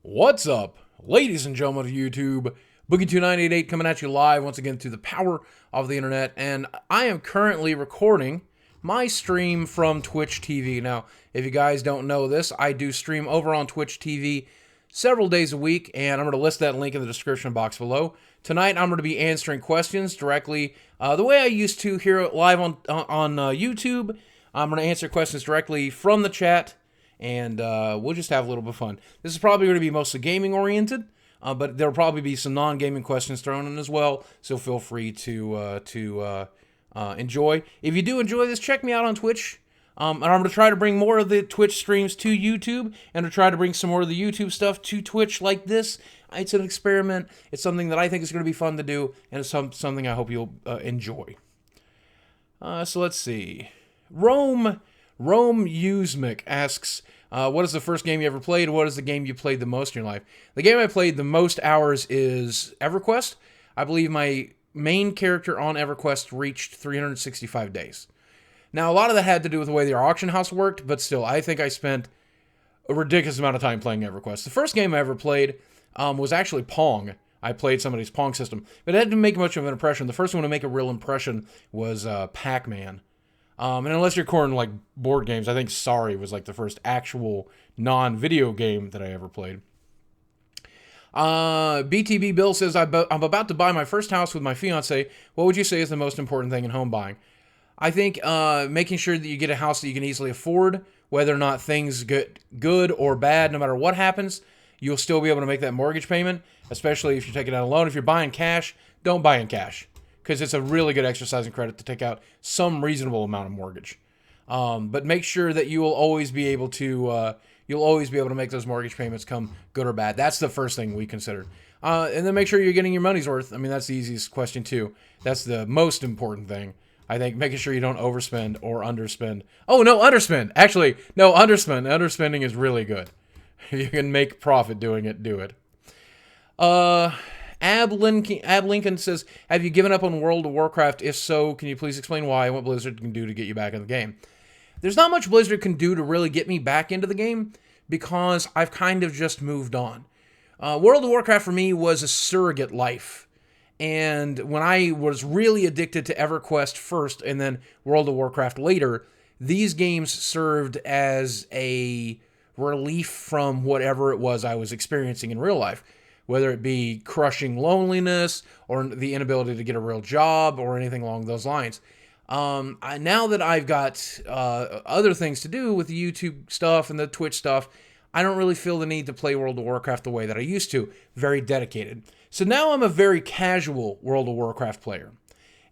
What's up, ladies and gentlemen of YouTube? Boogie2988 coming at you live once again through the power of the internet, and I am currently recording my stream from Twitch TV. Now, if you guys don't know this, I do stream over on Twitch TV several days a week, and I'm going to list that link in the description box below. Tonight, I'm going to be answering questions directly the way I used to here live on YouTube. I'm going to answer questions directly from the chat, and we'll just have a little bit of fun. This is probably going to be mostly gaming oriented, but there'll probably be some non-gaming questions thrown in as well, so feel free to enjoy. If you do enjoy this, check me out on Twitch. And I'm going to try to bring more of the Twitch streams to YouTube, and to try to bring some more of the YouTube stuff to Twitch like this. It's an experiment. It's something that I think is going to be fun to do, and it's something I hope you'll enjoy. So let's see. Rome Usmic asks, what is the first game you ever played? What is the game you played the most in your life? The game I played the most hours is EverQuest. I believe my main character on EverQuest reached 365 days. Now, a lot of that had to do with the way their auction house worked, but still, I think I spent a ridiculous amount of time playing EverQuest. The first game I ever played was actually Pong. I played somebody's Pong system, but it didn't make much of an impression. The first one to make a real impression was Pac-Man. And unless you're calling like board games, I think Sorry was like the first actual non-video game that I ever played. BTB Bill says, I'm about to buy my first house with my fiance. What would you say is the most important thing in home buying? I think making sure that you get a house that you can easily afford, whether or not things get good or bad, no matter what happens, you'll still be able to make that mortgage payment, especially if you're taking out a loan. If you're buying cash, don't buy in cash, because it's a really good exercise in credit to take out some reasonable amount of mortgage. But make sure that you will always be able to make those mortgage payments come good or bad. That's the first thing we consider. And then make sure you're getting your money's worth. I mean, that's the easiest question too. That's the most important thing. I think making sure you don't overspend or underspend. Oh, no, underspend. Actually, no, underspend. Underspending is really good. If you can make profit doing it, do it. Ab Lincoln says, have you given up on World of Warcraft? If so, can you please explain why and what Blizzard can do to get you back in the game? There's not much Blizzard can do to really get me back into the game, because I've kind of just moved on. World of Warcraft for me was a surrogate life. And when I was really addicted to EverQuest first and then World of Warcraft later, these games served as a relief from whatever it was I was experiencing in real life, whether it be crushing loneliness or the inability to get a real job or anything along those lines. Now that I've got other things to do with the YouTube stuff and the Twitch stuff, I don't really feel the need to play World of Warcraft the way that I used to, very dedicated. So now I'm a very casual World of Warcraft player,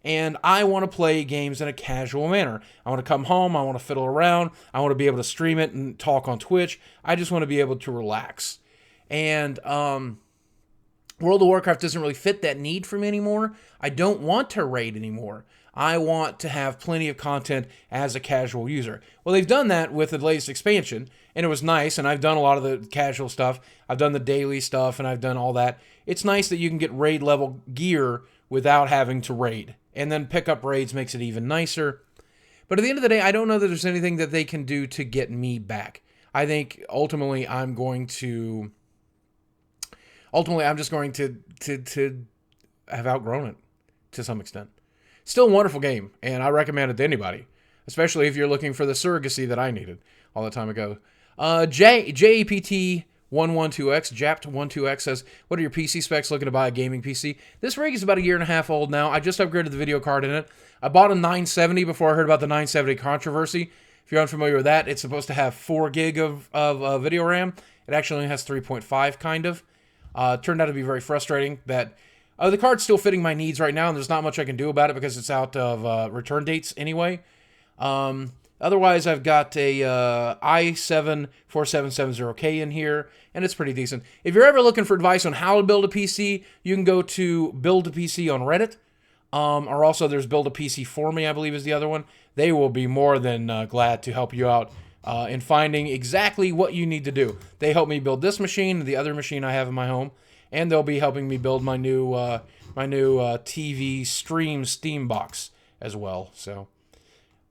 and I want to play games in a casual manner. I want to come home, I want to fiddle around, I want to be able to stream it and talk on Twitch. I just want to be able to relax. And World of Warcraft doesn't really fit that need for me anymore. I don't want to raid anymore. I want to have plenty of content as a casual user. Well, they've done that with the latest expansion, and it was nice, and I've done a lot of the casual stuff. I've done the daily stuff, and I've done all that. It's nice that you can get raid level gear without having to raid, and then pick up raids makes it even nicer. But at the end of the day, I don't know that there's anything that they can do to get me back. I think ultimately I'm just going to have outgrown it to some extent. Still a wonderful game, and I recommend it to anybody, especially if you're looking for the surrogacy that I needed all that time ago. JAPT112X, Japt12X says, what are your PC specs looking to buy a gaming PC? This rig is about a year and a half old now. I just upgraded the video card in it. I bought a 970 before I heard about the 970 controversy. If you're unfamiliar with that, it's supposed to have 4 gig of video RAM. It actually only has 3.5, kind of. Turned out to be very frustrating that the card's still fitting my needs right now, and there's not much I can do about it because it's out of return dates anyway. Otherwise, I've got a i7-4770K in here, and it's pretty decent. If you're ever looking for advice on how to build a PC, you can go to Build a PC on Reddit. Or also there's Build a PC For Me, I believe is the other one. They will be more than glad to help you out in finding exactly what you need to do. They helped me build this machine, the other machine I have in my home, and they'll be helping me build my new TV stream Steam box as well. So,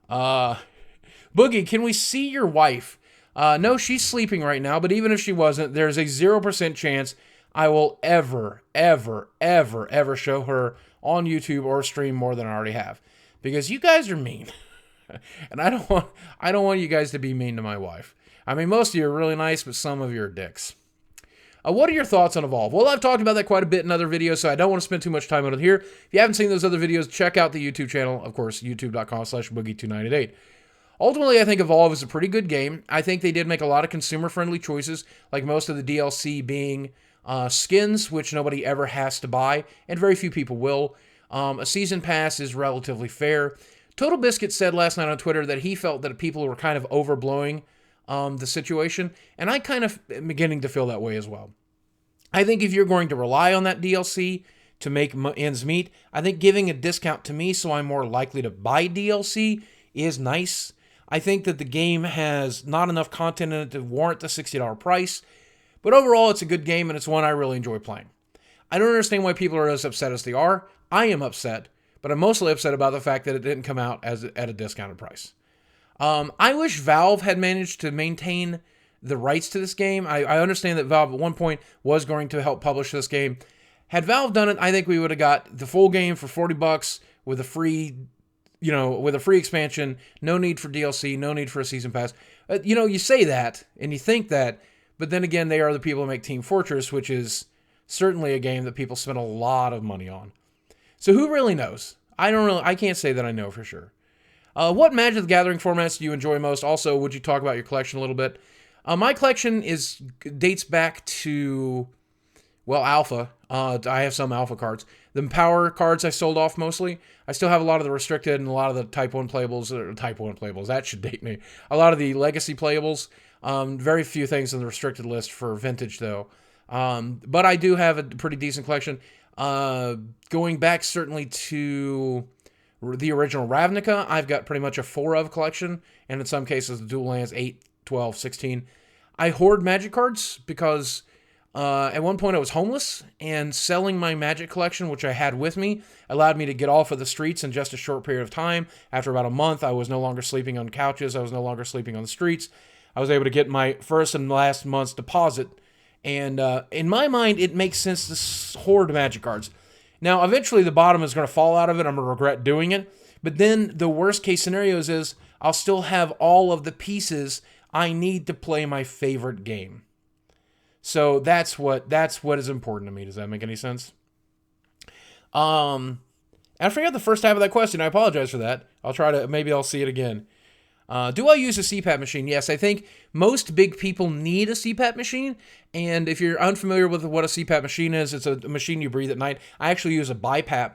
Boogie, can we see your wife? No, she's sleeping right now, but even if she wasn't, there's a 0% chance I will ever, ever, ever, ever show her on YouTube or stream more than I already have. Because you guys are mean. And I don't want you guys to be mean to my wife. I mean, most of you are really nice, but some of you are dicks. What are your thoughts on Evolve? Well, I've talked about that quite a bit in other videos, so I don't want to spend too much time on it here. If you haven't seen those other videos, check out the YouTube channel, of course, youtube.com/boogie298. Ultimately, I think Evolve is a pretty good game. I think they did make a lot of consumer-friendly choices, like most of the DLC being skins, which nobody ever has to buy, and very few people will. A season pass is relatively fair. Total Biscuit said last night on Twitter that he felt that people were kind of overblowing the situation, and I kind of am beginning to feel that way as well. I think if you're going to rely on that DLC to make ends meet, I think giving a discount to me so I'm more likely to buy DLC is nice. I think that the game has not enough content in it to warrant the $60 price, but overall it's a good game and it's one I really enjoy playing. I don't understand why people are as upset as they are. I am upset, but I'm mostly upset about the fact that it didn't come out at a discounted price. I wish Valve had managed to maintain the rights to this game. I understand that Valve at one point was going to help publish this game. Had Valve done it, I think we would have got the full game for $40 with a free, with a free expansion. No need for DLC, no need for a season pass. You say that and you think that, but then again, they are the people who make Team Fortress, which is certainly a game that people spend a lot of money on. So who really knows? I can't say that I know for sure. What Magic the Gathering formats do you enjoy most? Also, would you talk about your collection a little bit? My collection dates back to, Alpha. I have some Alpha cards. The Power cards I sold off mostly. I still have a lot of the Restricted and a lot of the Type 1 playables. That should date me. A lot of the Legacy playables. Very few things on the Restricted list for Vintage, though. But I do have a pretty decent collection. Going back certainly to the original Ravnica, I've got pretty much a 4 of collection, and in some cases the dual lands 8, 12, 16. I hoard Magic cards because at one point I was homeless, and selling my Magic collection, which I had with me, allowed me to get off of the streets in just a short period of time. After about a month, I was no longer sleeping on couches. I was no longer sleeping on the streets. I was able to get my first and last month's deposit, and in my mind, it makes sense to hoard Magic cards. Now, eventually the bottom is going to fall out of it. I'm going to regret doing it. But then the worst case scenarios is I'll still have all of the pieces I need to play my favorite game. So that's what is important to me. Does that make any sense? I forgot the first half of that question. I apologize for that. Maybe I'll see it again. Do I use a CPAP machine? Yes, I think most big people need a CPAP machine. And if you're unfamiliar with what a CPAP machine is, it's a machine you breathe at night. I actually use a BiPAP.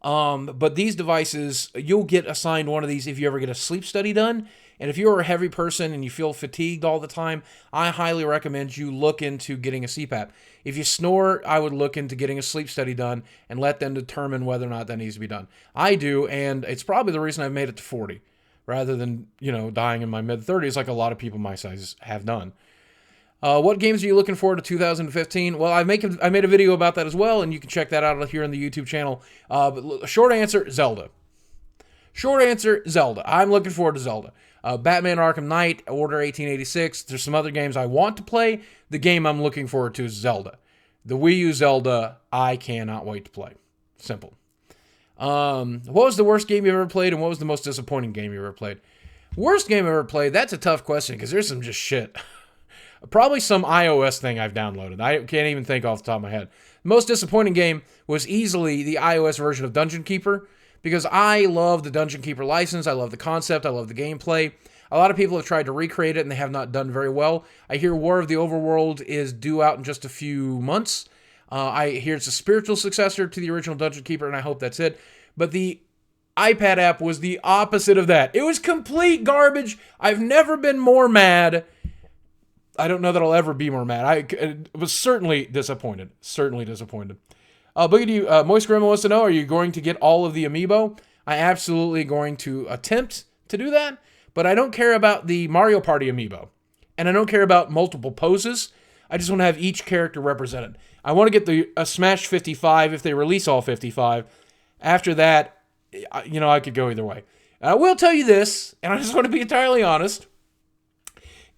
But these devices, you'll get assigned one of these if you ever get a sleep study done. And if you're a heavy person and you feel fatigued all the time, I highly recommend you look into getting a CPAP. If you snore, I would look into getting a sleep study done and let them determine whether or not that needs to be done. I do, and it's probably the reason I've made it to 40. Rather than, dying in my mid-30s like a lot of people my size have done. What games are you looking forward to 2015? Well, I made a video about that as well, and you can check that out here on the YouTube channel. But short answer, Zelda. Short answer, Zelda. I'm looking forward to Zelda. Batman Arkham Knight, Order 1886. There's some other games I want to play. The game I'm looking forward to is Zelda. The Wii U Zelda, I cannot wait to play. Simple. What was the worst game you ever played, and what was the most disappointing game you ever played? Worst game I ever played, that's a tough question, because there's some just shit. Probably some iOS thing I've downloaded. I can't even think off the top of my head. The most disappointing game was easily the iOS version of Dungeon Keeper, because I love the Dungeon Keeper license, I love the concept, I love the gameplay. A lot of people have tried to recreate it, and they have not done very well. I hear War of the Overworld is due out in just a few months. I hear it's a spiritual successor to the original Dungeon Keeper, and I hope that's it. But the iPad app was the opposite of that. It was complete garbage. I've never been more mad. I don't know that I'll ever be more mad. I was certainly disappointed. Certainly disappointed. Boogie, Moist Grandma wants to know, are you going to get all of the amiibo? I absolutely going to attempt to do that, but I don't care about the Mario Party amiibo. And I don't care about multiple poses. I just want to have each character represented. I want to get a Smash 55 if they release all 55. After that, I could go either way. I will tell you this, and I just want to be entirely honest.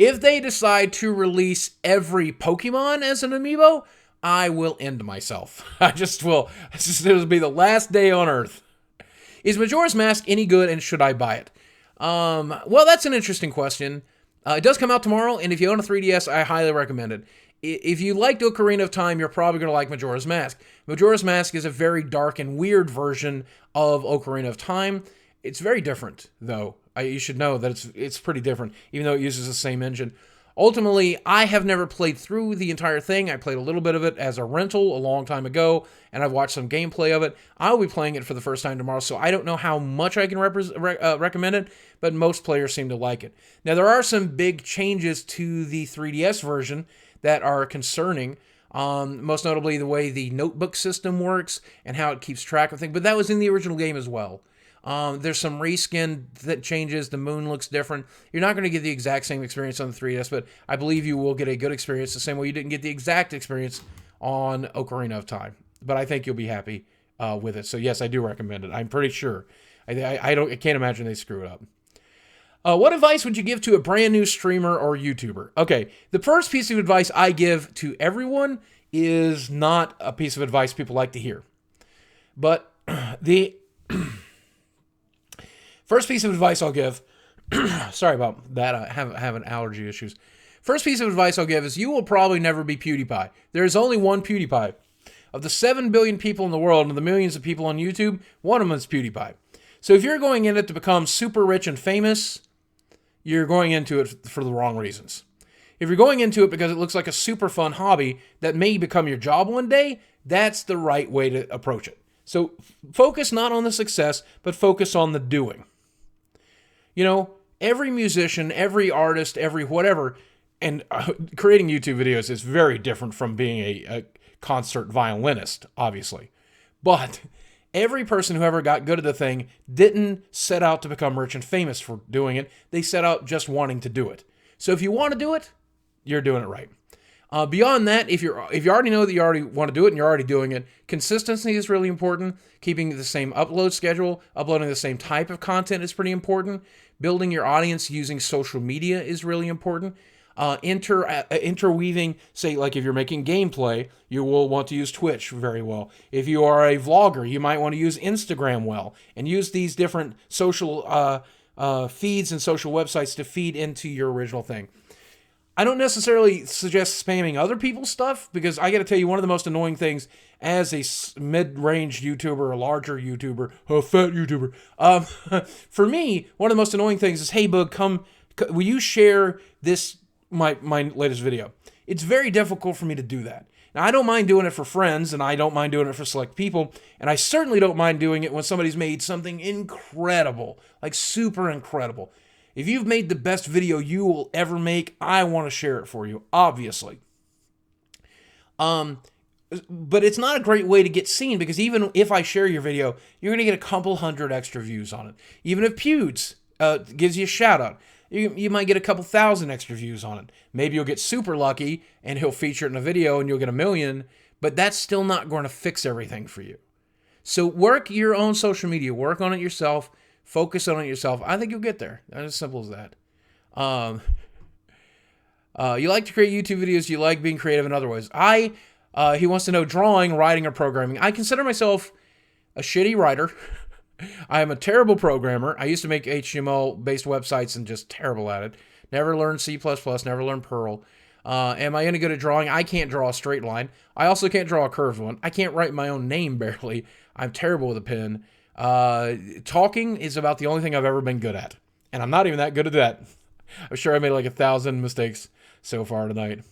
If they decide to release every Pokemon as an amiibo, I will end myself. I just will. It'll be the last day on Earth. Is Majora's Mask any good, and should I buy it? Well, that's an interesting question. It does come out tomorrow, and if you own a 3DS, I highly recommend it. If you liked Ocarina of Time, you're probably going to like Majora's Mask. Majora's Mask is a very dark and weird version of Ocarina of Time. It's very different, though. You should know that it's pretty different, even though it uses the same engine. Ultimately, I have never played through the entire thing. I played a little bit of it as a rental a long time ago, and I've watched some gameplay of it. I'll be playing it for the first time tomorrow, so I don't know how much I can recommend it, but most players seem to like it. Now, there are some big changes to the 3DS version that are concerning, most notably the way the notebook system works and how it keeps track of things, but that was in the original game as well. There's some reskin that changes. The moon looks different. You're not going to get the exact same experience on the 3DS, but I believe you will get a good experience the same way you didn't get the exact experience on Ocarina of Time. But I think you'll be happy with it. So yes, I do recommend it. I'm pretty sure. I can't imagine they screw it up. What advice would you give to a brand new streamer or YouTuber? Okay, the first piece of advice I give to everyone is not a piece of advice people like to hear. But the first piece of advice I'll give, sorry about that, I have having allergy issues. First piece of advice I'll give is you will probably never be PewDiePie. There is only one PewDiePie. Of the 7 billion people in the world and the millions of people on YouTube, one of them is PewDiePie. So if you're going in it to become super rich and famous, you're going into it for the wrong reasons. If you're going into it because it looks like a super fun hobby that may become your job one day, that's the right way to approach it. So focus not on the success, but focus on the doing. You know, every musician, every artist, every whatever, and creating YouTube videos is very different from being a concert violinist, obviously. But every person who ever got good at the thing didn't set out to become rich and famous for doing it. They set out just wanting to do it. So if you want to do it, you're doing it right. Beyond that, if you already know that you already want to do it and you're already doing it, consistency is really important. Keeping the same upload schedule, uploading the same type of content is pretty important. Building your audience using social media is really important. Interweaving, say, like if you're making gameplay, you will want to use Twitch very well. If you are a vlogger, you might want to use Instagram well, and use these different social feeds and social websites to feed into your original thing. I don't necessarily suggest spamming other people's stuff, because I got to tell you, one of the most annoying things as a mid-range YouTuber, a larger YouTuber, a fat YouTuber, for me, one of the most annoying things is, hey, Boog, will you share this, my latest video? It's very difficult for me to do that. Now, I don't mind doing it for friends, and I don't mind doing it for select people, and I certainly don't mind doing it when somebody's made something incredible, like super incredible. If you've made the best video you will ever make, I want to share it for you, obviously. But it's not a great way to get seen, because even if I share your video, you're going to get a couple hundred extra views on it. Even if Pewds gives you a shout out, you might get a couple thousand extra views on it. Maybe you'll get super lucky and he'll feature it in a video and you'll get 1 million, but that's still not going to fix everything for you. So work your own social media, work on it yourself, focus on it yourself. I think you'll get there. That's as simple as that. You like to create YouTube videos, you like being creative in other ways. He wants to know drawing, writing, or programming. I consider myself a shitty writer. I am a terrible programmer. I used to make HTML-based websites and just terrible at it. Never learned C++, never learned Perl. Am I any good at drawing? I can't draw a straight line. I also can't draw a curved one. I can't write my own name barely. I'm terrible with a pen. Talking is about the only thing I've ever been good at. And I'm not even that good at that. I'm sure I made like 1,000 mistakes so far tonight.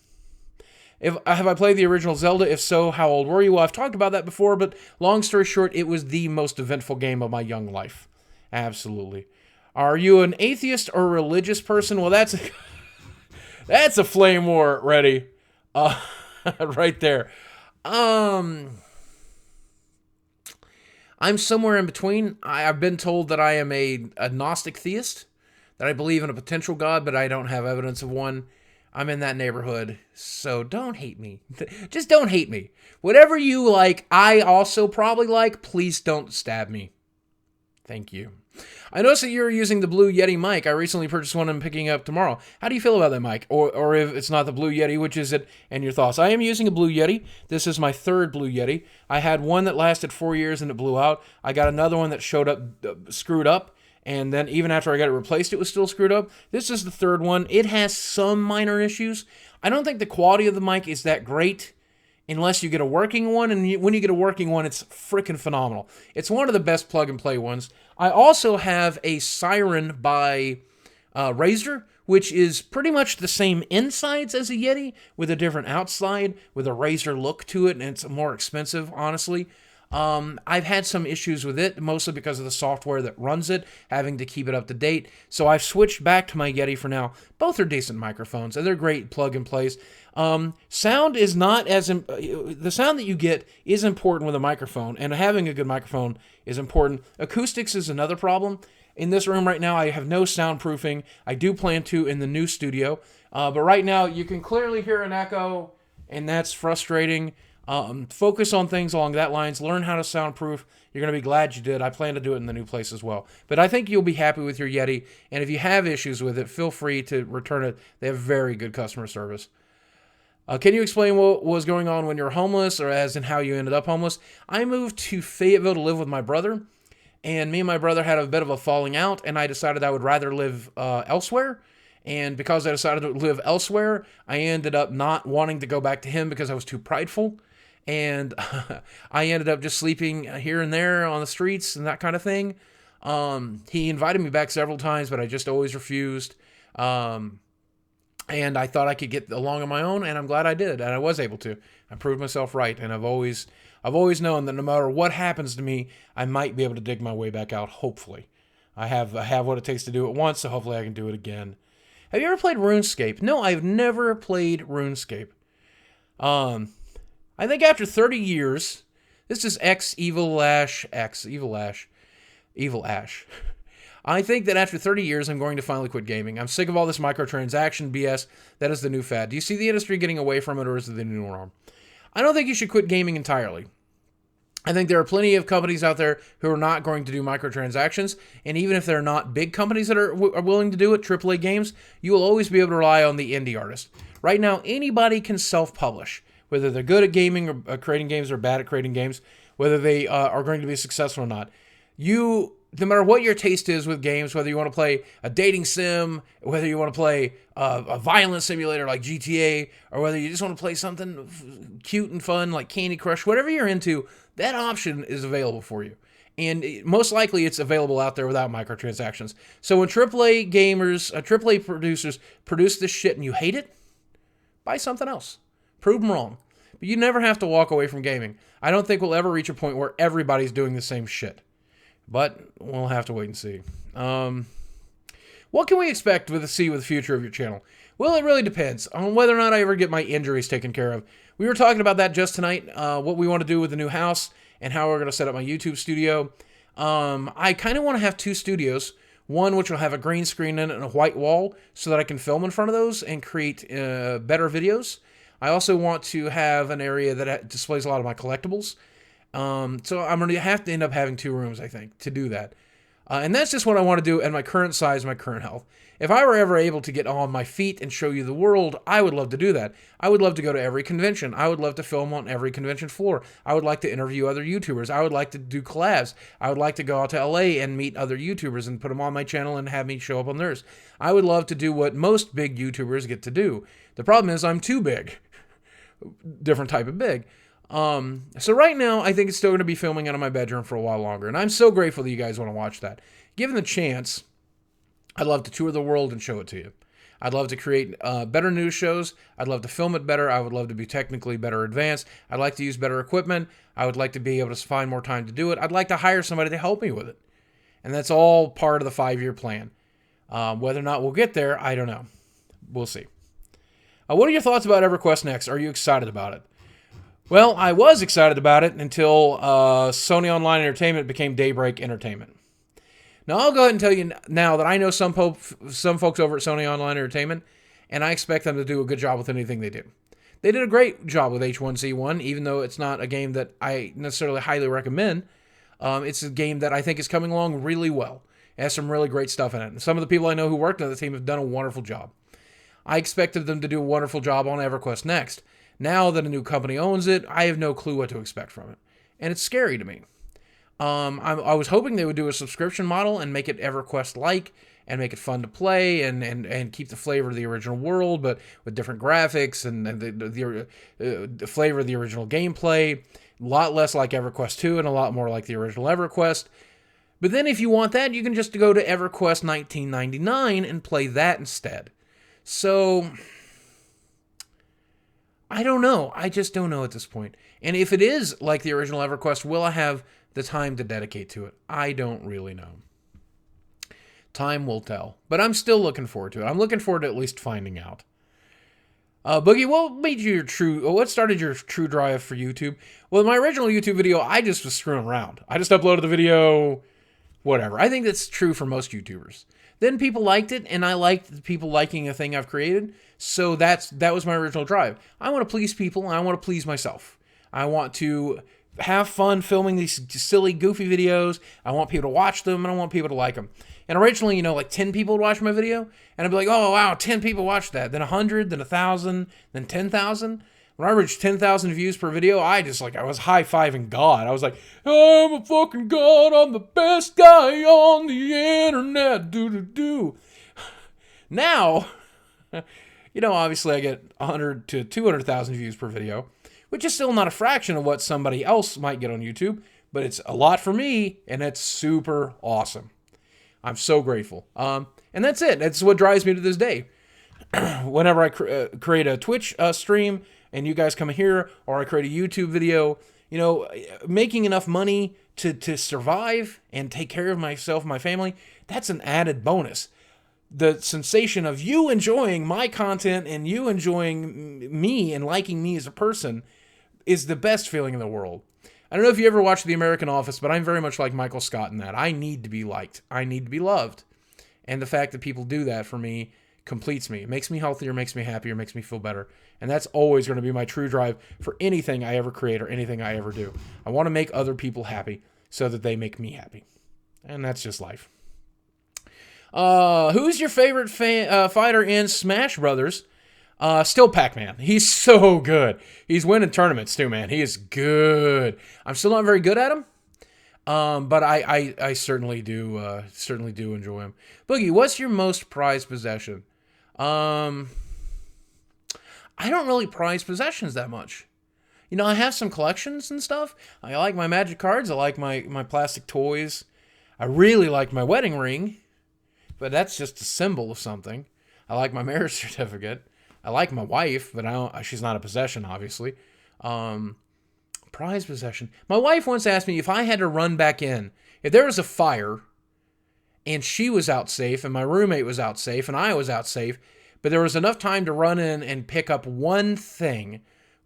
Have I played the original Zelda? If so, how old were you? Well, I've talked about that before, but long story short, it was the most eventful game of my young life. Absolutely. Are you an atheist or religious person? Well, that's a flame war ready. Right there. I'm somewhere in between. I've been told that I am a agnostic theist, that I believe in a potential God, but I don't have evidence of one. I'm in that neighborhood, so don't hate me. Just don't hate me. Whatever you like, I also probably like. Please don't stab me. Thank you. I noticed that you're using the Blue Yeti mic. I recently purchased one I'm picking up tomorrow. How do you feel about that mic? Or if it's not the Blue Yeti, which is it, and your thoughts? I am using a Blue Yeti. This is my third Blue Yeti. I had one that lasted 4 years and it blew out. I got another one that showed up, screwed up, and then even after I got it replaced, it was still screwed up. This is the third one. It has some minor issues. I don't think the quality of the mic is that great unless you get a working one, and when you get a working one, it's freaking phenomenal. It's one of the best plug-and-play ones. I also have a Siren by Razer, which is pretty much the same insides as a Yeti, with a different outside, with a Razer look to it, and it's more expensive, honestly. I've had some issues with it, mostly because of the software that runs it, having to keep it up to date. So I've switched back to my Yeti for now. Both are decent microphones, and they're great plug-and-plays. Sound is not as... the sound that you get is important with a microphone, and having a good microphone is important. Acoustics is another problem. In this room right now, I have no soundproofing. I do plan to in the new studio. But right now, you can clearly hear an echo, and that's frustrating. Focus on things along that lines. Learn how to soundproof. You're going to be glad you did. I plan to do it in the new place as well. But I think you'll be happy with your Yeti. And if you have issues with it, feel free to return it. They have very good customer service. Can you explain what was going on when you were homeless, or as in how you ended up homeless? I moved to Fayetteville to live with my brother. And me and my brother had a bit of a falling out. And I decided I would rather live elsewhere. And because I decided to live elsewhere, I ended up not wanting to go back to him because I was too prideful. And I ended up just sleeping here and there on the streets and that kind of thing. He invited me back several times, but I just always refused. And I thought I could get along on my own, and I'm glad I did, and I was able to. I proved myself right, and I've always known that no matter what happens to me, I might be able to dig my way back out, hopefully. I have what it takes to do it once, so hopefully I can do it again. Have you ever played RuneScape? No, I've never played RuneScape. I think after 30 years, this is Evil Ash. I think that after 30 years, I'm going to finally quit gaming. I'm sick of all this microtransaction BS. That is the new fad. Do you see the industry getting away from it, or is it the new norm? I don't think you should quit gaming entirely. I think there are plenty of companies out there who are not going to do microtransactions, and even if they're not big companies that are willing to do it, AAA games, you will always be able to rely on the indie artist. Right now, anybody can self-publish. Whether they're good at gaming or creating games or bad at creating games, whether they are going to be successful or not. No matter what your taste is with games, whether you want to play a dating sim, whether you want to play a violence simulator like GTA, or whether you just want to play something cute and fun like Candy Crush, whatever you're into, that option is available for you. And most likely it's available out there without microtransactions. So when AAA producers produce this shit and you hate it, buy something else. Prove them wrong. But you never have to walk away from gaming. I don't think we'll ever reach a point where everybody's doing the same shit. But we'll have to wait and see. What can we expect with the future of your channel? Well, it really depends on whether or not I ever get my injuries taken care of. We were talking about that just tonight, what we want to do with the new house and how we're going to set up my YouTube studio. I kind of want to have two studios. One which will have a green screen in it and a white wall so that I can film in front of those and create better videos. I also want to have an area that displays a lot of my collectibles. So I'm going to have to end up having 2 rooms, I think, to do that. And that's just what I want to do at my current size, my current health. If I were ever able to get on my feet and show you the world, I would love to do that. I would love to go to every convention. I would love to film on every convention floor. I would like to interview other YouTubers. I would like to do collabs. I would like to go out to LA and meet other YouTubers and put them on my channel and have me show up on theirs. I would love to do what most big YouTubers get to do. The problem is I'm too big. Different type of big. So right now, I think it's still going to be filming out of my bedroom for a while longer. And I'm so grateful that you guys want to watch that. Given the chance, I'd love to tour the world and show it to you. I'd love to create better news shows. I'd love to film it better. I would love to be technically better advanced. I'd like to use better equipment. I would like to be able to find more time to do it. I'd like to hire somebody to help me with it. And that's all part of the 5-year plan. Whether or not we'll get there, I don't know. We'll see. What are your thoughts about EverQuest Next? Are you excited about it? Well, I was excited about it until Sony Online Entertainment became Daybreak Entertainment. Now, I'll go ahead and tell you now that I know some folks over at Sony Online Entertainment, and I expect them to do a good job with anything they do. They did a great job with H1Z1, even though it's not a game that I necessarily highly recommend. It's a game that I think is coming along really well. It has some really great stuff in it. And some of the people I know who worked on the team have done a wonderful job. I expected them to do a wonderful job on EverQuest Next. Now that a new company owns it, I have no clue what to expect from it. And it's scary to me. I was hoping they would do a subscription model and make it EverQuest-like and make it fun to play and keep the flavor of the original world, but with different graphics and the flavor of the original gameplay. A lot less like EverQuest 2 and a lot more like the original EverQuest. But then if you want that, you can just go to EverQuest 1999 and play that instead. So, I don't know. I just don't know at this point. And if it is like the original EverQuest, will I have the time to dedicate to it? I don't really know. Time will tell. But I'm still looking forward to it. I'm looking forward to at least finding out. Boogie, what started your true drive for YouTube? Well, my original YouTube video, I just was screwing around. I just uploaded the video, whatever. I think that's true for most YouTubers. Then people liked it, and I liked people liking a thing I've created. So that was my original drive. I want to please people, and I want to please myself. I want to have fun filming these silly, goofy videos. I want people to watch them, and I want people to like them. And originally, like 10 people would watch my video, and I'd be like, oh, wow, 10 people watched that. Then 100, then 1,000, then 10,000. When I reached 10,000 views per video, I was high-fiving God. I was like, I'm a fucking God. I'm the best guy on the internet. Do-do-do. Now, obviously I get 100 to 200,000 views per video, which is still not a fraction of what somebody else might get on YouTube, but it's a lot for me, and it's super awesome. I'm so grateful. And that's it. That's what drives me to this day. Whenever I create a Twitch stream, and you guys come here, or I create a YouTube video, making enough money to survive and take care of myself and my family, that's an added bonus. The sensation of you enjoying my content and you enjoying me and liking me as a person is the best feeling in the world. I don't know if you ever watched The American Office, but I'm very much like Michael Scott in that. I need to be liked. I need to be loved. And the fact that people do that for me completes me. It makes me healthier, makes me happier, makes me feel better. And that's always going to be my true drive for anything I ever create or anything I ever do. I want to make other people happy so that they make me happy. And that's just life. Who's your favorite fighter in Smash Brothers? Still Pac-Man. He's so good. He's winning tournaments too, man. He is good. I'm still not very good at him. But I certainly do enjoy him. Boogie, what's your most prized possession? I don't really prize possessions that much. I have some collections and stuff. I like my magic cards. I like my plastic toys. I really like my wedding ring, but that's just a symbol of something. I like my marriage certificate. I like my wife, but she's not a possession, obviously. Prized possession. My wife once asked me if I had to run back in, if there was a fire and she was out safe and my roommate was out safe and I was out safe, but there was enough time to run in and pick up one thing,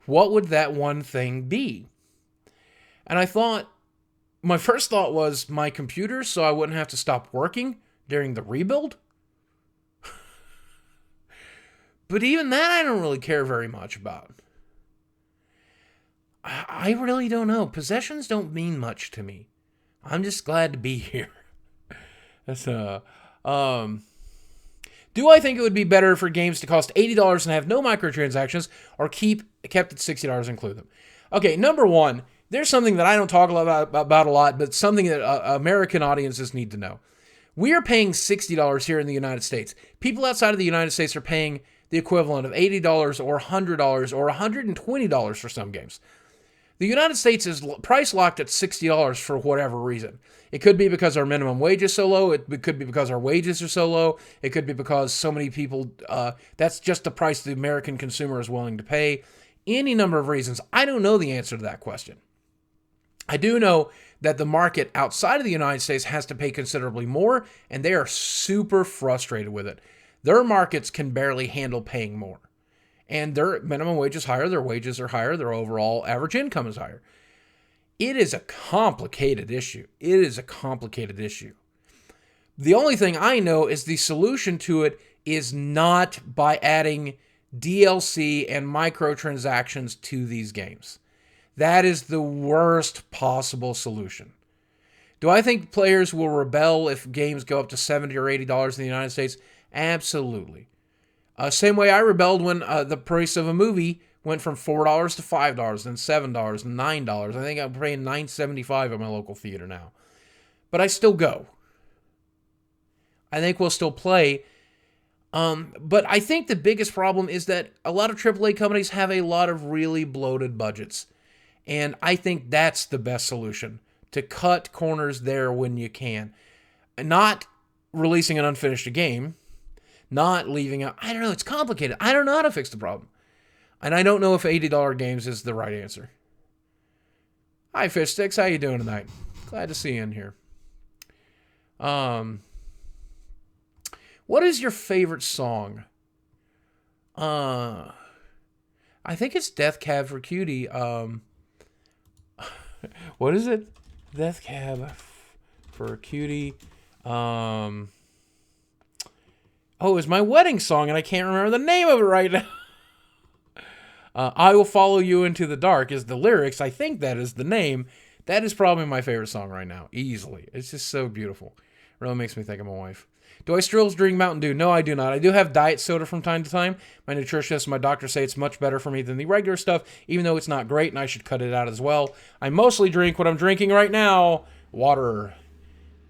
what would that one thing be? And my first thought was my computer, so I wouldn't have to stop working during the rebuild. But even that I don't really care very much about. I really don't know. Possessions don't mean much to me. I'm just glad to be here. That's do I think it would be better for games to cost $80 and have no microtransactions, or kept at $60 and include them? Okay, number one, there's something that I don't talk about a lot, but something that American audiences need to know. We are paying $60 here in the United States. People outside of the United States are paying the equivalent of $80 or $100 or $120 for some games. The United States is price locked at $60 for whatever reason. It could be because our minimum wage is so low. It could be because our wages are so low. It could be because so many people, that's just the price the American consumer is willing to pay. Any number of reasons. I don't know the answer to that question. I do know that the market outside of the United States has to pay considerably more, and they are super frustrated with it. Their markets can barely handle paying more. And their minimum wage is higher, their wages are higher, their overall average income is higher. It is a complicated issue. The only thing I know is the solution to it is not by adding DLC and microtransactions to these games. That is the worst possible solution. Do I think players will rebel if games go up to $70 or $80 in the United States? Absolutely. Same way I rebelled when the price of a movie went from $4 to $5, then $7, and $9. I think I'm paying $9.75 at my local theater now. But I still go. I think we'll still play. But I think the biggest problem is that a lot of AAA companies have a lot of really bloated budgets. And I think that's the best solution, to cut corners there when you can. Not releasing an unfinished game, not leaving out. I don't know, it's complicated. I don't know how to fix the problem. And I don't know if $80 games is the right answer. Hi, Fish Sticks. How you doing tonight? Glad to see you in here. What is your favorite song? I think it's Death Cab for Cutie. What is it? Death Cab for Cutie. Oh, it's my wedding song, and I can't remember the name of it right now. I Will Follow You Into the Dark is the lyrics. I think that is the name. That is probably my favorite song right now, easily. It's just so beautiful. Really makes me think of my wife. Do I still drink Mountain Dew? No, I do not. I do have diet soda from time to time. My nutritionist and my doctor say it's much better for me than the regular stuff, even though it's not great, and I should cut it out as well. I mostly drink what I'm drinking right now, water.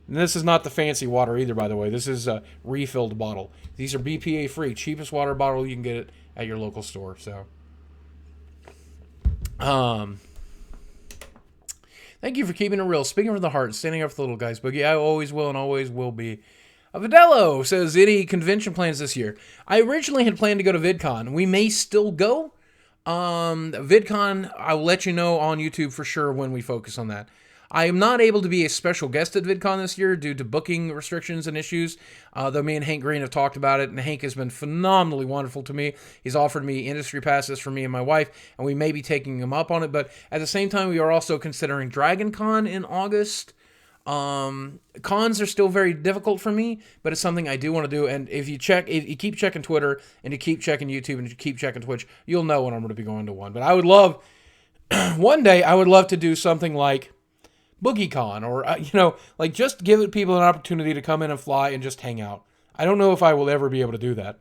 And this is not the fancy water either, by the way. This is a refilled bottle. These are BPA free. Cheapest water bottle you can get it at your local store. So, thank you for keeping it real. Speaking from the heart, standing up for the little guys, Boogie. I always will and always will be. Vidello says, any convention plans this year? I originally had planned to go to VidCon. We may still go. VidCon, I'll let you know on YouTube for sure when we focus on that. I am not able to be a special guest at VidCon this year due to booking restrictions and issues, though me and Hank Green have talked about it, and Hank has been phenomenally wonderful to me. He's offered me industry passes for me and my wife, and we may be taking him up on it, but at the same time, we are also considering Dragon Con in August. Cons are still very difficult for me, but it's something I do want to do, and if you keep checking Twitter, and you keep checking YouTube, and you keep checking Twitch, you'll know when I'm going to be going to one. But I would love, one day, I would love to do something like BoogieCon, or, like just give people an opportunity to come in and fly and just hang out. I don't know if I will ever be able to do that.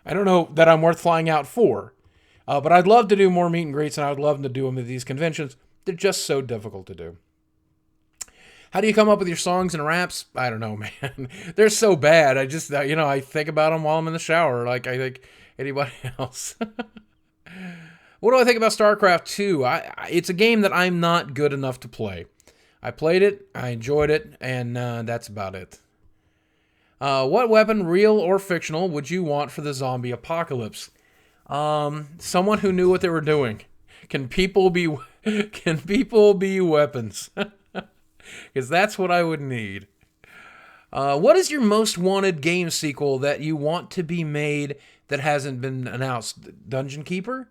I don't know that I'm worth flying out for, but I'd love to do more meet and greets, and I would love to do them at these conventions. They're just so difficult to do. How do you come up with your songs and raps? I don't know, man. They're so bad. I just, I think about them while I'm in the shower, like I think anybody else. What do I think about StarCraft 2? It's a game that I'm not good enough to play. I played it, I enjoyed it, and that's about it. What weapon, real or fictional, would you want for the zombie apocalypse? Someone who knew what they were doing. Can people be weapons? Because that's what I would need. What is your most wanted game sequel that you want to be made that hasn't been announced? Dungeon Keeper?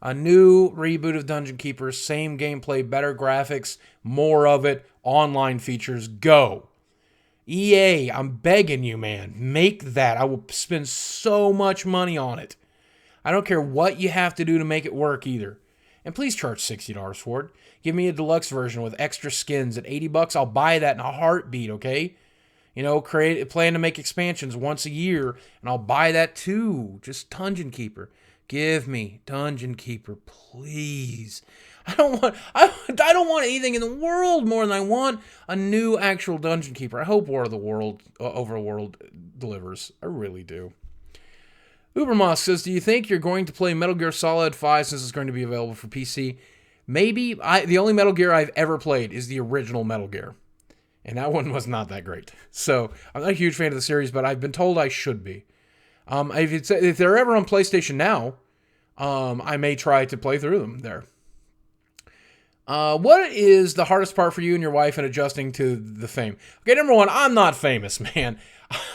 A new reboot of Dungeon Keeper, same gameplay, better graphics, more of it, online features, go. EA, I'm begging you, man, make that. I will spend so much money on it. I don't care what you have to do to make it work either. And please charge $60 for it. Give me a deluxe version with extra skins at $80. I'll buy that in a heartbeat, okay? Plan to make expansions once a year, and I'll buy that too. Just Dungeon Keeper. Give me Dungeon Keeper, please. I don't want anything in the world more than I want a new actual Dungeon Keeper. I hope Overworld delivers. I really do. Ubermoss says, do you think you're going to play Metal Gear Solid 5 since it's going to be available for PC? Maybe. The only Metal Gear I've ever played is the original Metal Gear. And that one was not that great. So, I'm not a huge fan of the series, but I've been told I should be. If they're ever on PlayStation Now, I may try to play through them there. What is the hardest part for you and your wife in adjusting to the fame? Okay, number one, I'm not famous, man.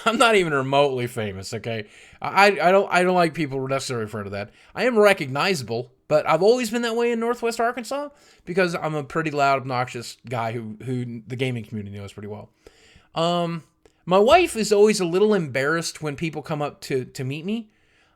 I'm not even remotely famous, okay? I don't like people necessarily referring to that. I am recognizable, but I've always been that way in Northwest Arkansas because I'm a pretty loud, obnoxious guy who the gaming community knows pretty well. My wife is always a little embarrassed when people come up to meet me.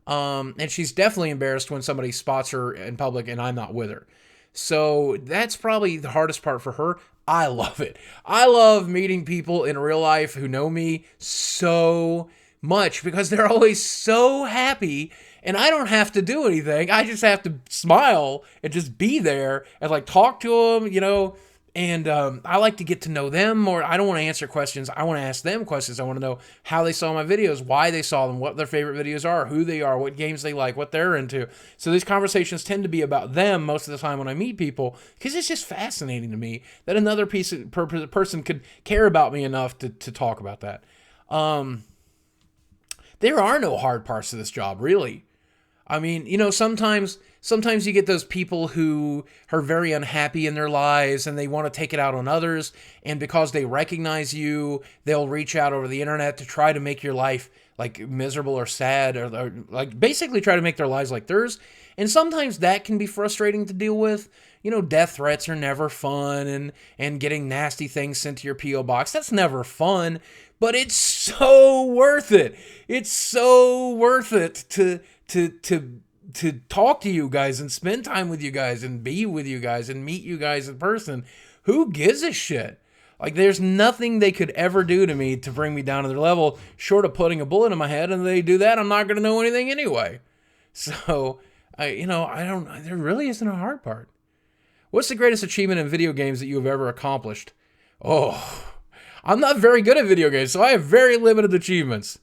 And she's definitely embarrassed when somebody spots her in public and I'm not with her. So that's probably the hardest part for her. I love it. I love meeting people in real life who know me so much because they're always so happy and I don't have to do anything. I just have to smile and just be there and like talk to them, and I like to get to know them more. I don't want to answer questions. I want to ask them questions. I want to know how they saw my videos, why they saw them, what their favorite videos are, who they are, what games they like, what they're into. So these conversations tend to be about them most of the time when I meet people because it's just fascinating to me that another person could care about me enough to talk about that. There are no hard parts to this job, really. I mean, sometimes you get those people who are very unhappy in their lives and they want to take it out on others. And because they recognize you, they'll reach out over the internet to try to make your life like miserable or sad or like basically try to make their lives like theirs. And sometimes that can be frustrating to deal with. Death threats are never fun and getting nasty things sent to your P.O. box. That's never fun, but it's so worth it. It's so worth it to talk to you guys and spend time with you guys and be with you guys and meet you guys in person. Who gives a shit? Like, there's nothing they could ever do to me to bring me down to their level short of putting a bullet in my head, and if they do that, I'm not going to know anything anyway. So, there really isn't a hard part. What's the greatest achievement in video games that you have ever accomplished? Oh, I'm not very good at video games, so I have very limited achievements.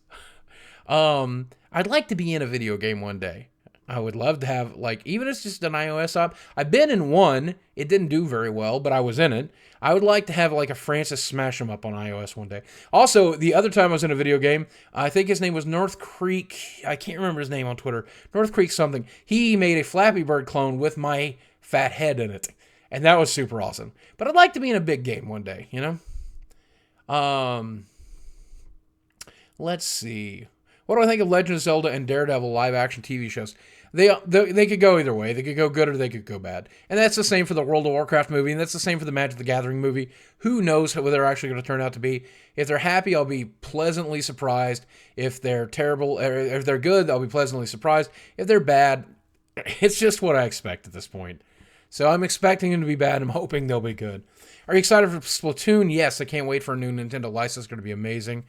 I'd like to be in a video game one day. I would love to have, even if it's just an iOS app. I've been in one. It didn't do very well, but I was in it. I would like to have, a Francis Smash 'em Up on iOS one day. Also, the other time I was in a video game, I think his name was North Creek. I can't remember his name on Twitter. North Creek something. He made a Flappy Bird clone with my fat head in it. And that was super awesome. But I'd like to be in a big game one day, Let's see. What do I think of Legend of Zelda and Daredevil live-action TV shows? They could go either way. They could go good or they could go bad. And that's the same for the World of Warcraft movie, and that's the same for the Magic the Gathering movie. Who knows what they're actually going to turn out to be. If they're happy, I'll be pleasantly surprised. If they're terrible, or if they're good, I'll be pleasantly surprised. If they're bad, it's just what I expect at this point. So I'm expecting them to be bad. I'm hoping they'll be good. Are you excited for Splatoon? Yes, I can't wait for a new Nintendo license. It's going to be amazing.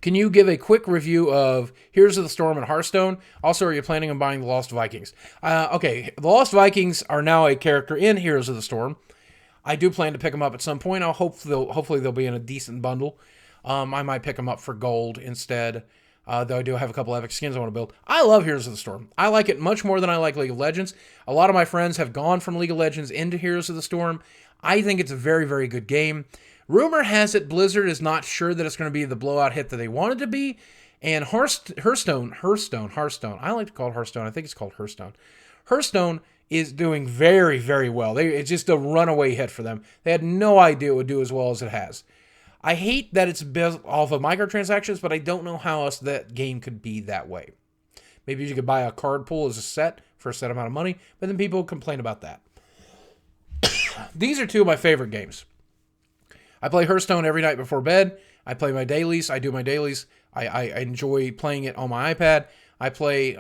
Can you give a quick review of Heroes of the Storm and Hearthstone? Also, are you planning on buying the Lost Vikings? Okay, the Lost Vikings are now a character in Heroes of the Storm. I do plan to pick them up at some point. Hopefully they'll be in a decent bundle. I might pick them up for gold instead. Though I do have a couple epic skins I want to build. I love Heroes of the Storm. I like it much more than I like League of Legends. A lot of my friends have gone from League of Legends into Heroes of the Storm. I think it's a very, very good game. Rumor has it Blizzard is not sure that it's going to be the blowout hit that they wanted to be. And Hearthstone. I like to call it Hearthstone. I think it's called Hearthstone. Hearthstone is doing very, very well. It's just a runaway hit for them. They had no idea it would do as well as it has. I hate that it's built off of microtransactions, but I don't know how else that game could be that way. Maybe you could buy a card pool as a set for a set amount of money, but then people complain about that. These are two of my favorite games. I play Hearthstone every night before bed. I play my dailies. I do my dailies. I enjoy playing it on my iPad. I play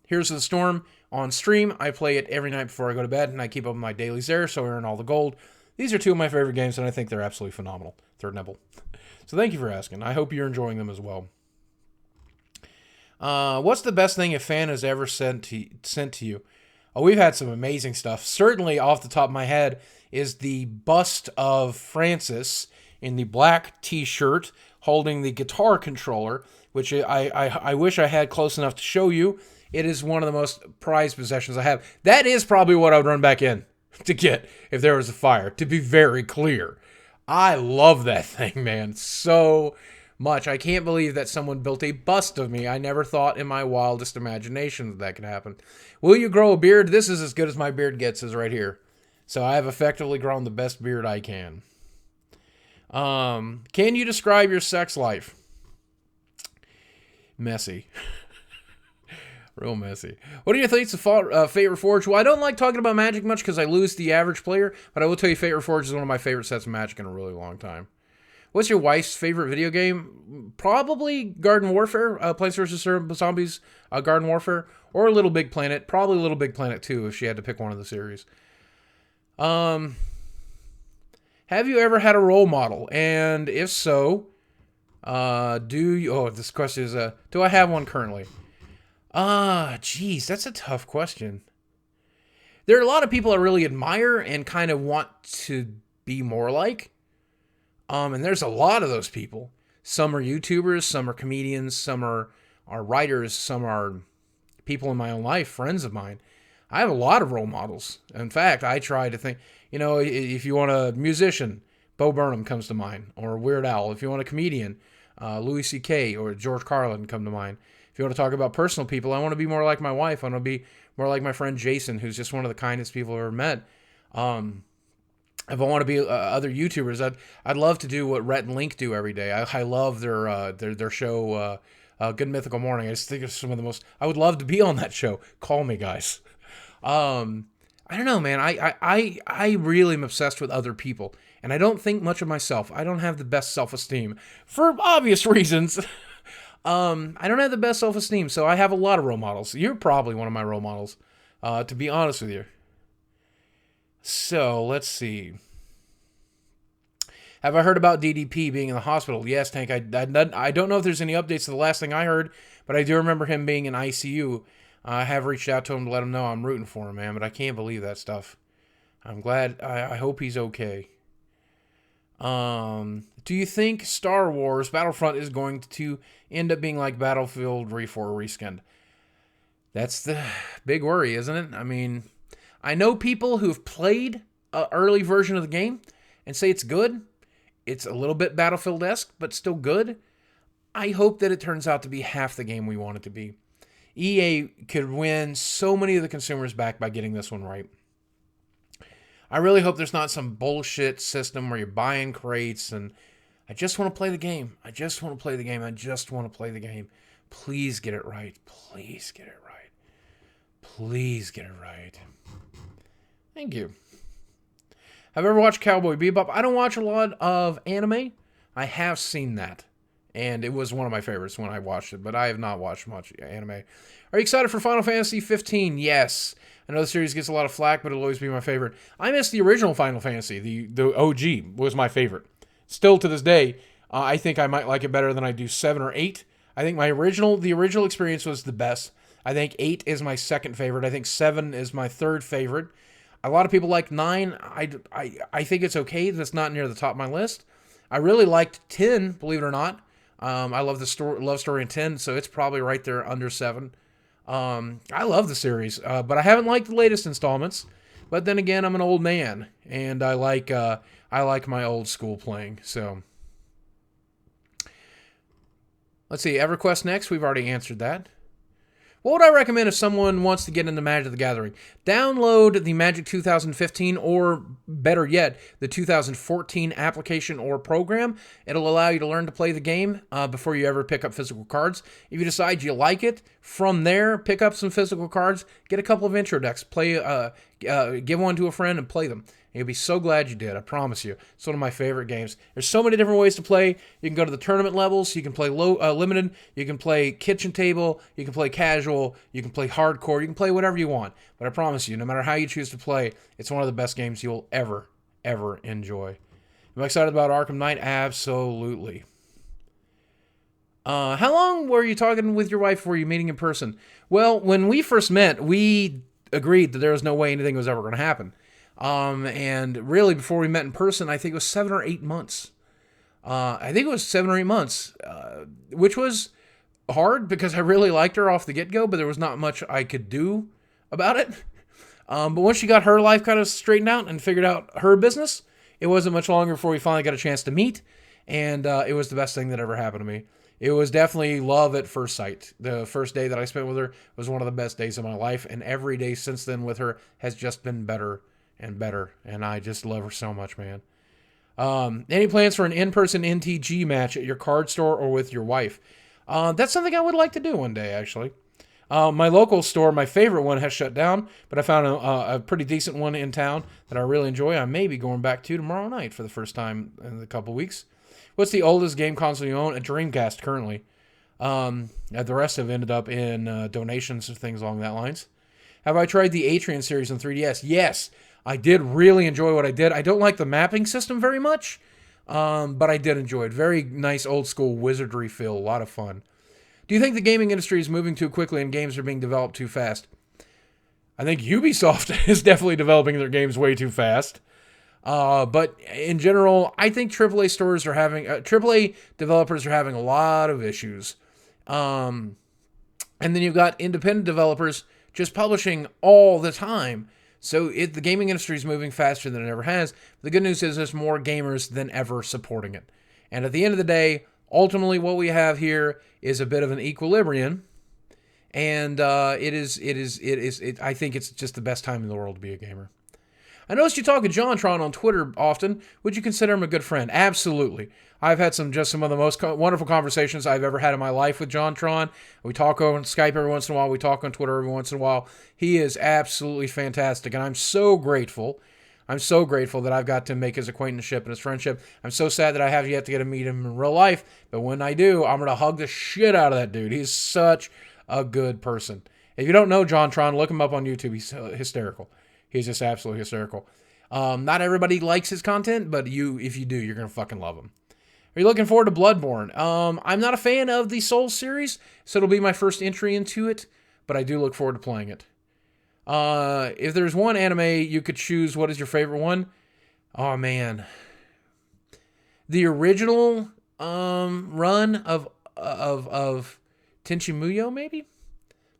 Heroes of the Storm on stream. I play it every night before I go to bed, and I keep up my dailies there, so I earn all the gold. These are two of my favorite games, and I think they're absolutely phenomenal. Third Nibble. So thank you for asking. I hope you're enjoying them as well. What's the best thing a fan has ever sent to you? Oh, we've had some amazing stuff. Certainly, off the top of my head, is the bust of Francis in the black t-shirt holding the guitar controller, which I wish I had close enough to show you. It is one of the most prized possessions I have. That is probably what I would run back in to get if there was a fire, to be very clear. I love that thing, man, so much. I can't believe that someone built a bust of me. I never thought in my wildest imagination that could happen. Will you grow a beard? This is as good as my beard gets, is right here. So I have effectively grown the best beard I can. Can you describe your sex life? Messy. Real messy. What are your thoughts of Fate Reforged? Well, I don't like talking about Magic much because I lose the average player, but I will tell you Fate Reforged is one of my favorite sets of Magic in a really long time. What's your wife's favorite video game? Probably Garden Warfare, Plants vs. Zombies, Garden Warfare, or Little Big Planet. Probably Little Big Planet 2 if she had to pick one of the series. Have you ever had a role model? And if so, do you... Oh, this question is, do I have one currently? Geez, that's a tough question. There are a lot of people I really admire and kind of want to be more like. And there's a lot of those people. Some are YouTubers, some are comedians, some are writers, some are people in my own life, friends of mine. I have a lot of role models. In fact, I try to think, if you want a musician, Bo Burnham comes to mind, or Weird Al. If you want a comedian, Louis C.K. or George Carlin come to mind. If you want to talk about personal people, I want to be more like my wife. I want to be more like my friend Jason, who's just one of the kindest people I've ever met. If I want to be other YouTubers, I'd love to do what Rhett and Link do every day. I love their show, Good Mythical Morning. I just think it's some of the most... I would love to be on that show. Call me, guys. I don't know, man. I really am obsessed with other people, and I don't think much of myself. I don't have the best self-esteem for obvious reasons. I don't have the best self-esteem, so I have a lot of role models. You're probably one of my role models, to be honest with you. So, let's see. Have I heard about DDP being in the hospital? Yes, Tank. I don't know if there's any updates to the last thing I heard, but I do remember him being in ICU. I have reached out to him to let him know I'm rooting for him, man, but I can't believe that stuff. I'm glad. I hope he's okay. Do you think Star Wars Battlefront is going to end up being like Battlefield 3 or Reskinned? That's the big worry, isn't it? I mean, I know people who've played an early version of the game and say it's good. It's a little bit Battlefield-esque, but still good. I hope that it turns out to be half the game we want it to be. EA could win so many of the consumers back by getting this one right. I really hope there's not some bullshit system where you're buying crates and I just want to play the game. I just want to play the game. I just want to play the game. Please get it right. Please get it right. Please get it right. Thank you. Have you ever watched Cowboy Bebop? I don't watch a lot of anime. I have seen that. And it was one of my favorites when I watched it, but I have not watched much anime. Are you excited for Final Fantasy 15? Yes. I know the series gets a lot of flack, but it'll always be my favorite. I miss the original Final Fantasy. The OG was my favorite. Still to this day, I think I might like it better than I do 7 or 8. I think the original experience was the best. I think 8 is my second favorite. I think 7 is my third favorite. A lot of people like 9. I think it's okay. That's not near the top of my list. I really liked 10, believe it or not. I love the love story in 10, so it's probably right there under 7. I love the series, but I haven't liked the latest installments. But then again, I'm an old man, and I like my old school playing. So let's see. EverQuest next. We've already answered that. What would I recommend if someone wants to get into Magic the Gathering? Download the Magic 2015 or, better yet, the 2014 application or program. It'll allow you to learn to play the game before you ever pick up physical cards. If you decide you like it, from there, pick up some physical cards, get a couple of intro decks, give one to a friend and play them. You'll be so glad you did, I promise you. It's one of my favorite games. There's so many different ways to play. You can go to the tournament levels. You can play limited. You can play kitchen table. You can play casual. You can play hardcore. You can play whatever you want. But I promise you, no matter how you choose to play, it's one of the best games you'll ever, ever enjoy. Am I excited about Arkham Knight? Absolutely. How long were you talking with your wife before you meeting in person? Well, when we first met, we agreed that there was no way anything was ever going to happen. And really, before we met in person, I think it was 7 or 8 months. Which was hard because I really liked her off the get-go, but there was not much I could do about it. But once she got her life kind of straightened out and figured out her business, it wasn't much longer before we finally got a chance to meet, and it was the best thing that ever happened to me. It was definitely love at first sight. The first day that I spent with her was one of the best days of my life, and every day since then with her has just been better and better, and I just love her so much, man. Any plans for an in-person NTG match at your card store or with your wife? That's something I would like to do one day, actually. My local store, my favorite one, has shut down, but I found a pretty decent one in town that I really enjoy. I may be going back to tomorrow night for the first time in a couple weeks. What's the oldest game console you own? A Dreamcast currently. The rest have ended up in donations or things along that lines. Have I tried the Atrian series on 3DS? Yes, I did really enjoy what I did. I don't like the mapping system very much, but I did enjoy it. Very nice old school wizardry feel. A lot of fun. Do you think the gaming industry is moving too quickly and games are being developed too fast? I think Ubisoft is definitely developing their games way too fast. But in general, I think AAA stores are having AAA developers are having a lot of issues. And then you've got independent developers just publishing all the time. So the gaming industry is moving faster than it ever has. The good news is there's more gamers than ever supporting it. And at the end of the day, ultimately what we have here is a bit of an equilibrium. And I think it's just the best time in the world to be a gamer. I noticed you talk to JonTron on Twitter often. Would you consider him a good friend? Absolutely. I've had some of the most wonderful conversations I've ever had in my life with JonTron. We talk on Skype every once in a while. We talk on Twitter every once in a while. He is absolutely fantastic, and I'm so grateful. I'm so grateful that I've got to make his acquaintanceship and his friendship. I'm so sad that I have yet to get to meet him in real life, but when I do, I'm going to hug the shit out of that dude. He's such a good person. If you don't know JonTron, look him up on YouTube. He's hysterical. He's just absolutely hysterical. Not everybody likes his content, but if you do, you're going to fucking love him. Are you looking forward to Bloodborne? I'm not a fan of the Souls series, so it'll be my first entry into it, but I do look forward to playing it. If there's one anime you could choose, what is your favorite one? Oh, man. The original run of Tenchi Muyo, maybe?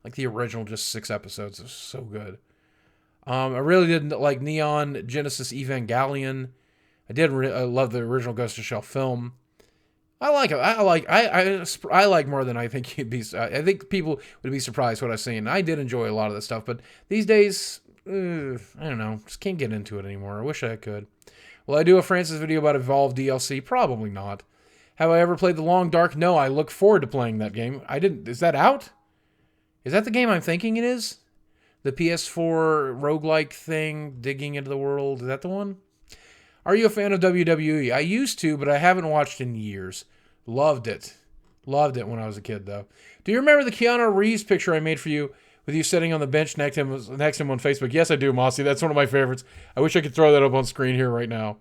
Like the original, just 6 episodes. It was so good. I really didn't like Neon Genesis Evangelion. I love the original Ghost of Shell film. I like it. I like more than I think you'd be. I think people would be surprised what I've seen. I did enjoy a lot of this stuff, but these days, I don't know. Just can't get into it anymore. I wish I could. Will I do a Francis video about Evolve DLC? Probably not. Have I ever played The Long Dark? No, I look forward to playing that game. I didn't. Is that out? Is that the game I'm thinking it is? The PS4 roguelike thing, digging into the world. Is that the one? Are you a fan of WWE? I used to, but I haven't watched in years. Loved it. Loved it when I was a kid, though. Do you remember the Keanu Reeves picture I made for you with you sitting on the bench next to him on Facebook? Yes, I do, Mossy. That's one of my favorites. I wish I could throw that up on screen here right now.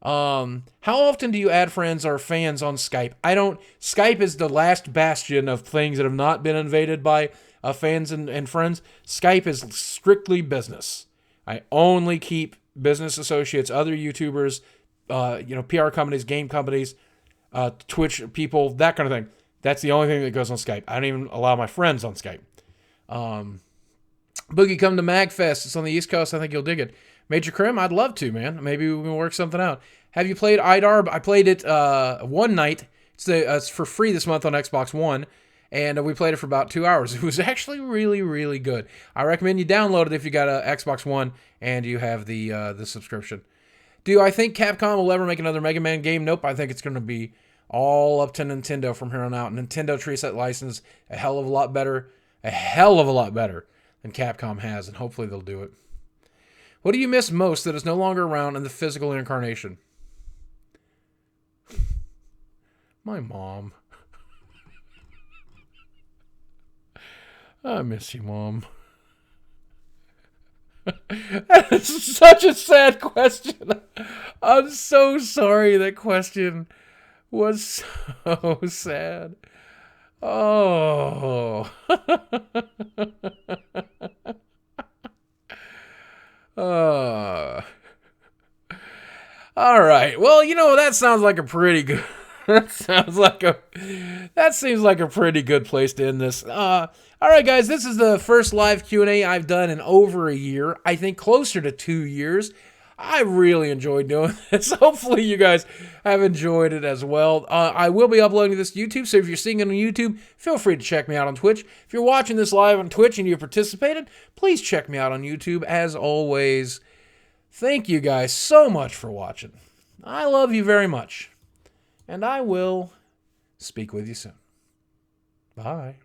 How often do you add friends or fans on Skype? Skype is the last bastion of things that have not been invaded by fans and friends. Skype is strictly business. I only keep business associates, other YouTubers, PR companies, game companies, Twitch people, that kind of thing. That's the only thing that goes on Skype. I don't even allow my friends on Skype. Boogie, come to MagFest. It's on the East Coast. I think you'll dig it. Major Crim, I'd love to, man. Maybe we can work something out. Have you played IDARB? I played it one night. It's for free this month on Xbox One. And we played it for about 2 hours. It was actually really, really good. I recommend you download it if you got an Xbox One and you have the subscription. Do I think Capcom will ever make another Mega Man game? Nope. I think it's going to be all up to Nintendo from here on out. Nintendo treats that license a hell of a lot better than Capcom has, and hopefully they'll do it. What do you miss most that is no longer around in the physical incarnation? My mom. I miss you, Mom. That's such a sad question. I'm so sorry. That question was so sad. Oh. All right. Well, that sounds like a pretty good. That seems like a pretty good place to end this. All right, guys, this is the first live Q&A I've done in over a year. I think closer to 2 years. I really enjoyed doing this. Hopefully you guys have enjoyed it as well. I will be uploading this to YouTube, so if you're seeing it on YouTube, feel free to check me out on Twitch. If you're watching this live on Twitch and you participated, please check me out on YouTube. As always, thank you guys so much for watching. I love you very much. And I will speak with you soon. Bye.